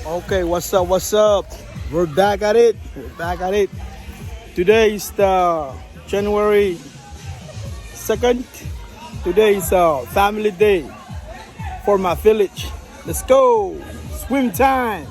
Okay, what's up? What's up? We're back at it. We're back at it. Today is the January 2nd. Today is family day for my village. Let's go. Swim time.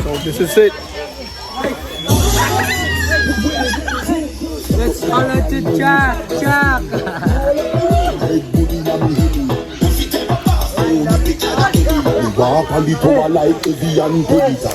So this is it. Let's follow to Jack. Walk on the tower like Eddie and Polita.